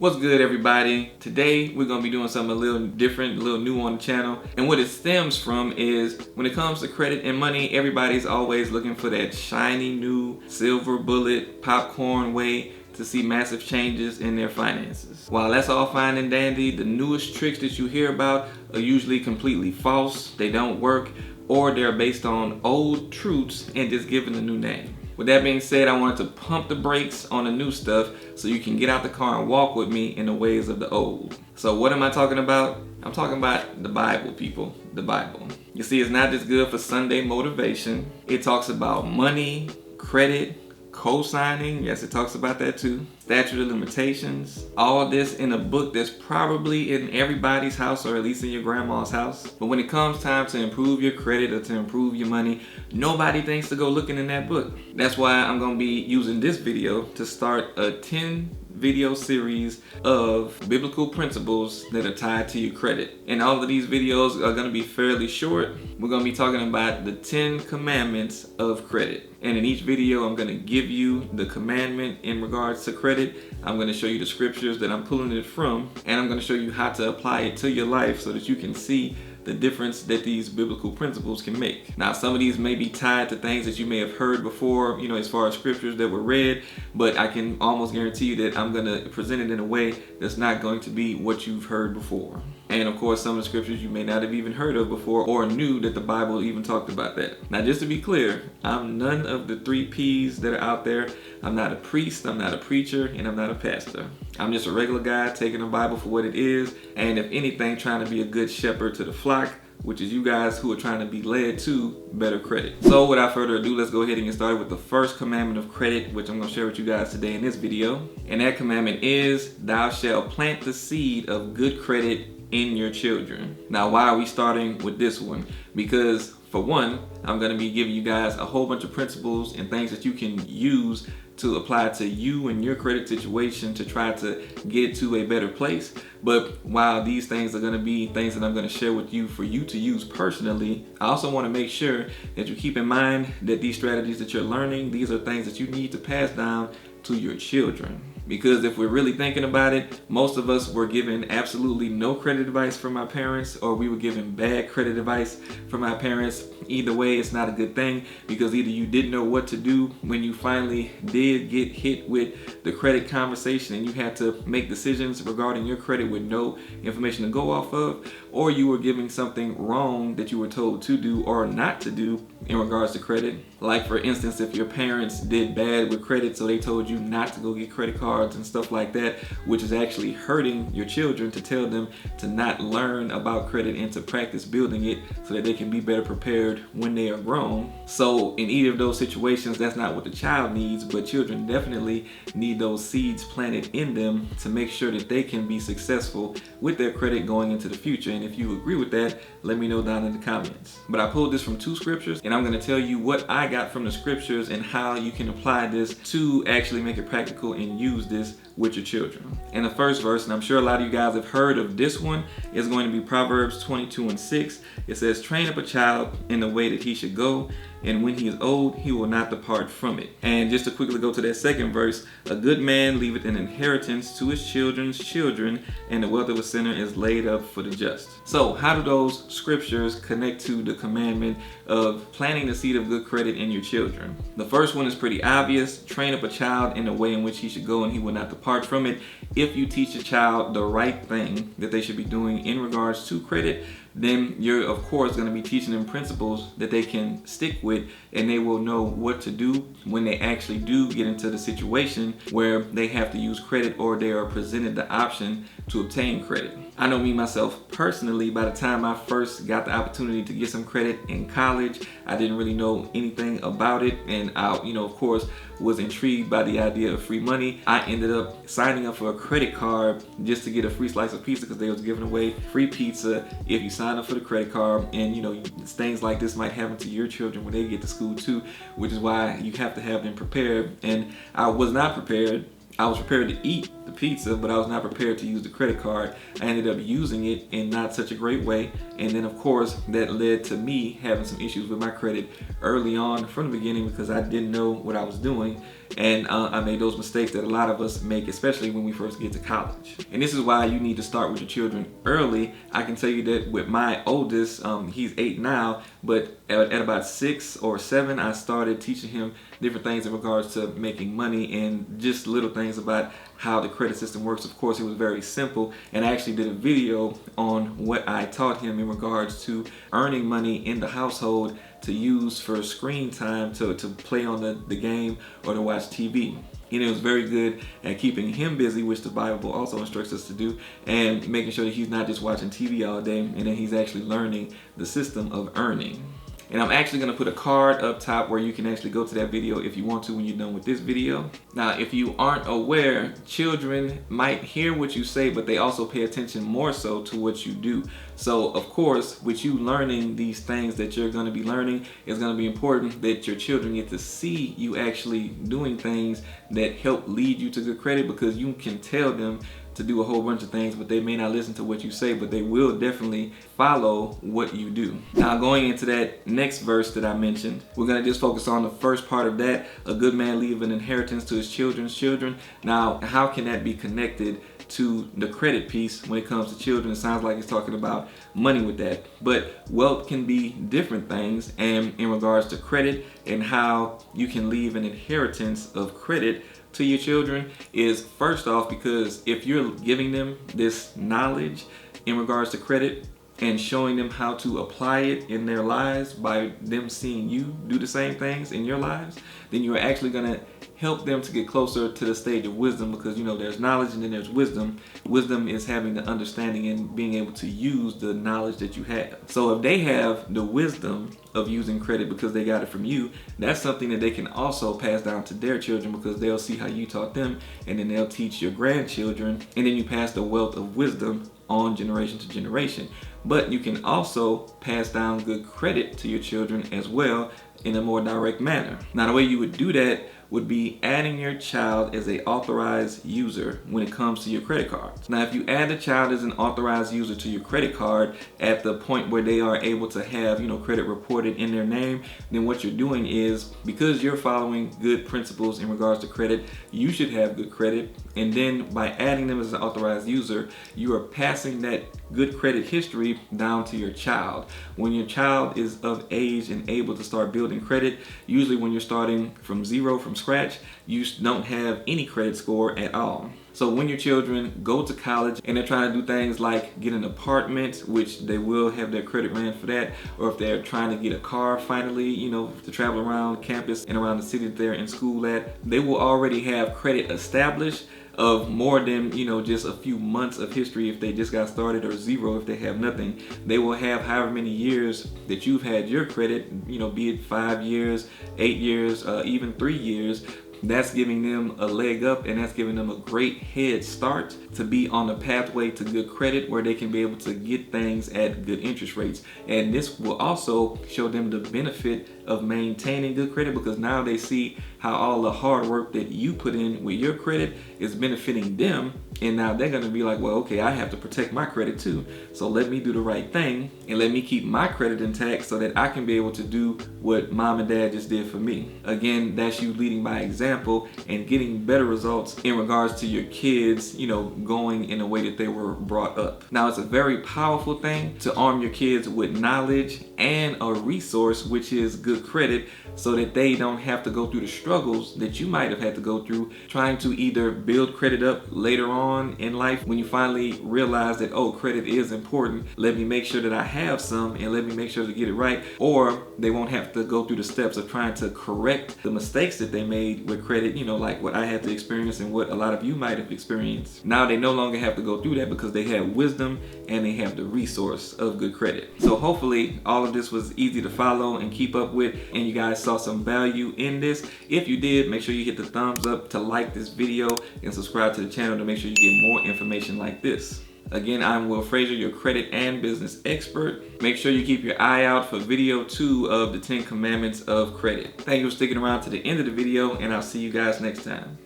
What's good, everybody? Today we're gonna be doing something a little different, a little new on the channel. And what it stems from is when it comes to credit and money, everybody's always looking for that shiny new silver bullet popcorn way to see massive changes in their finances. While that's all fine and dandy, the newest tricks that you hear about are usually completely false, they don't work, or they're based on old truths and just given a new name. With that being said, I wanted to pump the brakes on the new stuff so you can get out the car and walk with me in the ways of the old. So what am I talking about? I'm talking about the Bible, people. The Bible. You see, it's not just good for Sunday motivation. It talks about money, credit, co-signing. Yes, it talks about that too. Statute of limitations. All this in a book that's probably in everybody's house, or at least in your grandma's house. But when it comes time to improve your credit or to improve your money, nobody thinks to go looking in that book. That's why I'm going to be using this video to start a 10 video series of biblical principles that are tied to your credit. And all of these videos are going to be fairly short. We're going to be talking about the 10 commandments of credit. And in each video, I'm going to give you the commandment in regards to credit. I'm going to show you the scriptures that I'm pulling it from, and I'm going to show you how to apply it to your life so that you can see the difference that these biblical principles can make. Now, some of these may be tied to things that you may have heard before, as far as scriptures that were read, but I can almost guarantee you that I'm going to present it in a way that's not going to be what you've heard before. And of course, some of the scriptures you may not have even heard of before or knew that the Bible even talked about that. Now, just to be clear, I'm none of the 3 P's that are out there. I'm not a priest, I'm not a preacher, and I'm not a pastor. I'm just a regular guy taking the Bible for what it is, and if anything, trying to be a good shepherd to the flock, which is you guys who are trying to be led to better credit. So without further ado, let's go ahead and get started with the first commandment of credit, which I'm going to share with you guys today in this video. And that commandment is, thou shalt plant the seed of good credit in your children. Now, why are we starting with this one? Because for one, I'm going to be giving you guys a whole bunch of principles and things that you can use to apply to you and your credit situation to try to get to a better place. But while these things are going to be things that I'm going to share with you for you to use personally, I also want to make sure that you keep in mind that these strategies that you're learning, these are things that you need to pass down to your children. Because if we're really thinking about it, most of us were given absolutely no credit advice from our parents, or we were given bad credit advice from our parents. Either way, it's not a good thing, because either you didn't know what to do when you finally did get hit with the credit conversation and you had to make decisions regarding your credit with no information to go off of, or you were giving something wrong that you were told to do or not to do in regards to credit. Like, for instance, if your parents did bad with credit, so they told you not to go get credit cards and stuff like that, which is actually hurting your children to tell them to not learn about credit and to practice building it so that they can be better prepared when they are grown. So in either of those situations, that's not what the child needs, but children definitely need those seeds planted in them to make sure that they can be successful with their credit going into the future. And if you agree with that, let me know down in the comments. But I pulled this from 2 scriptures, and I'm going to tell you what I got from the scriptures and how you can apply this to actually make it practical and use this with your children. And the first verse, and I'm sure a lot of you guys have heard of this one, is going to be Proverbs 22:6. It says, train up a child in the way that he should go, and when he is old, he will not depart from it. And just to quickly go to that second verse, a good man leaveth an inheritance to his children's children, and the wealth of a sinner is laid up for the just. So how do those scriptures connect to the commandment of planting the seed of good credit in your children? The first one is pretty obvious. Train up a child in the way in which he should go, and he will not depart from it. If you teach a child the right thing that they should be doing in regards to credit, then you're of course going to be teaching them principles that they can stick with, and they will know what to do when they actually do get into the situation where they have to use credit or they are presented the option to obtain credit. I know me myself personally, by the time I first got the opportunity to get some credit in college, I didn't really know anything about it, and I, of course, was intrigued by the idea of free money. I ended up signing up for a credit card just to get a free slice of pizza, because they was giving away free pizza if you sign up for the credit card. And things like this might happen to your children when they get to school too, which is why you have to have them prepared. And I was not prepared. I was prepared to eat the pizza, but I was not prepared to use the credit card. I ended up using it in not such a great way. And then of course that led to me having some issues with my credit early on from the beginning because I didn't know what I was doing. And I made those mistakes that a lot of us make, especially when we first get to college. And this is why you need to start with your children early. I can tell you that with my oldest, he's 8 now, but at about 6 or 7, I started teaching him different things in regards to making money and just little things about how the credit system works. Of course, it was very simple, and I actually did a video on what I taught him in regards to earning money in the household to use for screen time to play on the game or to watch TV. And it was very good at keeping him busy, which the Bible also instructs us to do, and making sure that he's not just watching TV all day, and that he's actually learning the system of earning. And I'm actually going to put a card up top where you can actually go to that video if you want to when you're done with this video. Now, if you aren't aware, children might hear what you say, but they also pay attention more so to what you do. So, of course, with you learning these things that you're going to be learning, it's going to be important that your children get to see you actually doing things that help lead you to good credit, because you can tell them to do a whole bunch of things, but they may not listen to what you say, but they will definitely follow what you do. Now, going into that next verse that I mentioned, we're going to just focus on the first part of that. A good man leave an inheritance to his children's children. Now, how can that be connected to the credit piece when it comes to children? It sounds like he's talking about money with that, but wealth can be different things. And in regards to credit and how you can leave an inheritance of credit to your children is, first off, because if you're giving them this knowledge in regards to credit and showing them how to apply it in their lives by them seeing you do the same things in your lives, then you're actually going to help them to get closer to the stage of wisdom, because you know there's knowledge and then there's wisdom. Wisdom is having the understanding and being able to use the knowledge that you have. So if they have the wisdom of using credit because they got it from you, that's something that they can also pass down to their children, because they'll see how you taught them, and then they'll teach your grandchildren, and then you pass the wealth of wisdom on generation to generation. But you can also pass down good credit to your children as well in a more direct manner. Now, the way you would do that would be adding your child as a authorized user when it comes to your credit cards. Now, if you add the child as an authorized user to your credit card at the point where they are able to have, credit reported in their name, then what you're doing is, because you're following good principles in regards to credit, you should have good credit. And then by adding them as an authorized user, you are passing that good credit history down to your child. When your child is of age and able to start building credit, usually when you're starting from zero, from scratch, you don't have any credit score at all. So when your children go to college and they're trying to do things like get an apartment, which they will have their credit ran for that, or if they're trying to get a car finally, to travel around campus and around the city that they're in school at, they will already have credit established of more than just a few months of history if they just got started, or zero if they have nothing. They will have however many years that you've had your credit, be it 5 years, 8 years, even 3 years. That's giving them a leg up, and that's giving them a great head start to be on the pathway to good credit, where they can be able to get things at good interest rates. And this will also show them the benefit of maintaining good credit, because now they see how all the hard work that you put in with your credit is benefiting them. And now they're going to be like, well, okay, I have to protect my credit too. So let me do the right thing and let me keep my credit intact so that I can be able to do what mom and dad just did for me. Again, that's you leading by example and getting better results in regards to your kids, going in the way that they were brought up. Now, it's a very powerful thing to arm your kids with knowledge and a resource, which is good credit, so that they don't have to go through the struggles that you might have had to go through trying to either build credit up later on in life when you finally realize that, oh, credit is important. Let me make sure that I have some, and let me make sure to get it right. Or they won't have to go through the steps of trying to correct the mistakes that they made with credit, like what I had to experience and what a lot of you might have experienced. Now they no longer have to go through that because they have wisdom and they have the resource of good credit. So hopefully all of this was easy to follow and keep up with, and you guys saw some value in this. If you did, make sure you hit the thumbs up to like this video and subscribe to the channel to make sure you get more information like this. Again, I'm Will Frazier, your credit and business expert. Make sure you keep your eye out for video 2 of the 10 Commandments of Credit. Thank you for sticking around to the end of the video, and I'll see you guys next time.